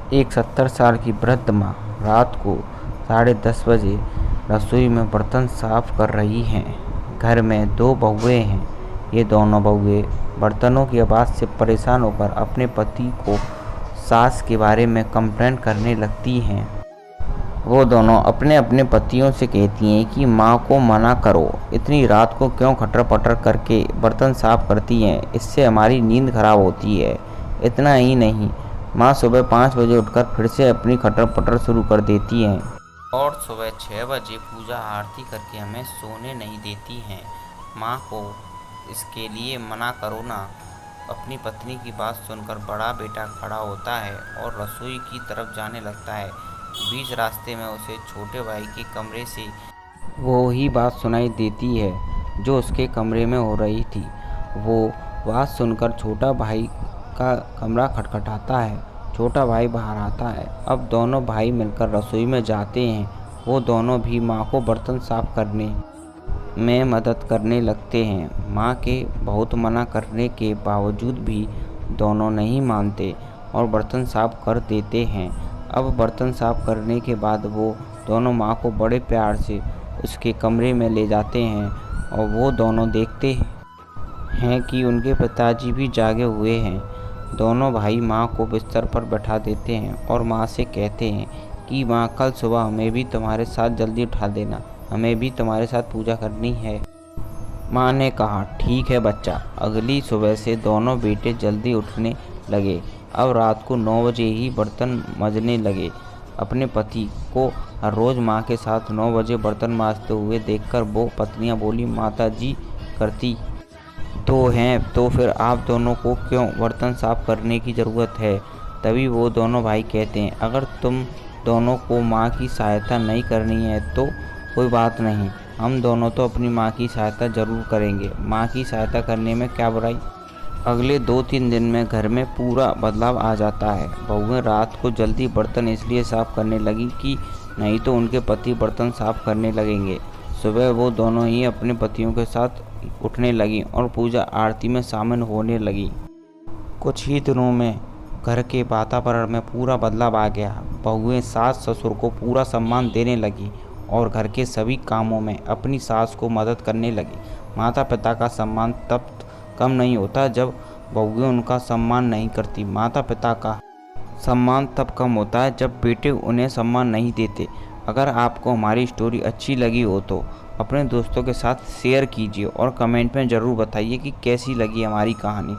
एक 70 साल की वृद्ध माँ रात को 10:30 बजे रसोई में बर्तन साफ कर रही हैं। घर में 2 बहुएं हैं। ये दोनों बहुएं बर्तनों की आवाज़ से परेशान होकर अपने पति को सास के बारे में कंप्लेंट करने लगती हैं। वो दोनों अपने अपने पतियों से कहती हैं कि माँ को मना करो, इतनी रात को क्यों खटर-पटर करके बर्तन साफ करती हैं, इससे हमारी नींद खराब होती है। इतना ही नहीं, माँ सुबह 5 बजे उठकर फिर से अपनी खटर-पटर शुरू कर देती हैं और सुबह 6 बजे पूजा आरती करके हमें सोने नहीं देती हैं। माँ को इसके लिए मना करो ना। अपनी पत्नी की बात सुनकर बड़ा बेटा खड़ा होता है और रसोई की तरफ जाने लगता है। बीच रास्ते में उसे छोटे भाई के कमरे से वो ही बात सुनाई देती है जो उसके कमरे में हो रही थी। वो बात सुनकर छोटा भाई का कमरा खटखटाता है। छोटा भाई बाहर आता है। अब दोनों भाई मिलकर रसोई में जाते हैं। वो दोनों भी माँ को बर्तन साफ करने में मदद करने लगते हैं। माँ के बहुत मना करने के बावजूद भी दोनों नहीं मानते और बर्तन साफ कर देते हैं। अब बर्तन साफ करने के बाद वो दोनों माँ को बड़े प्यार से उसके कमरे में ले जाते हैं और वो दोनों देखते हैं कि उनके पिताजी भी जागे हुए हैं। दोनों भाई माँ को बिस्तर पर बैठा देते हैं और माँ से कहते हैं कि माँ, कल सुबह हमें भी तुम्हारे साथ जल्दी उठा देना, हमें भी तुम्हारे साथ पूजा करनी है। माँ ने कहा, ठीक है बच्चा। अगली सुबह से दोनों बेटे जल्दी उठने लगे। अब रात को 9 बजे ही बर्तन मांजने लगे। अपने पति को हर रोज़ माँ के साथ 9 बजे बर्तन मांजते हुए देखकर वो पत्नियाँ बोली, माता जी करती तो हैं, तो फिर आप दोनों को क्यों बर्तन साफ करने की ज़रूरत है। तभी वो दोनों भाई कहते हैं, अगर तुम दोनों को माँ की सहायता नहीं करनी है तो कोई बात नहीं, हम दोनों तो अपनी माँ की सहायता ज़रूर करेंगे। माँ की सहायता करने में क्या बुराई। अगले 2-3 दिन में घर में पूरा बदलाव आ जाता है। बहुएं रात को जल्दी बर्तन इसलिए साफ करने लगी कि नहीं तो उनके पति बर्तन साफ करने लगेंगे। सुबह वो दोनों ही अपने पतियों के साथ उठने लगी और पूजा आरती में शामिल होने लगी। कुछ ही दिनों में घर के वातावरण में पूरा बदलाव आ गया। बहुएं सास ससुर को पूरा सम्मान देने लगी और घर के सभी कामों में अपनी सास को मदद करने लगी। माता पिता का सम्मान तब कम नहीं होता जब बहुएं उनका सम्मान नहीं करती। माता पिता का सम्मान तब कम होता है जब बेटे उन्हें सम्मान नहीं देते। अगर आपको हमारी स्टोरी अच्छी लगी हो तो अपने दोस्तों के साथ शेयर कीजिए और कमेंट में ज़रूर बताइए कि कैसी लगी हमारी कहानी।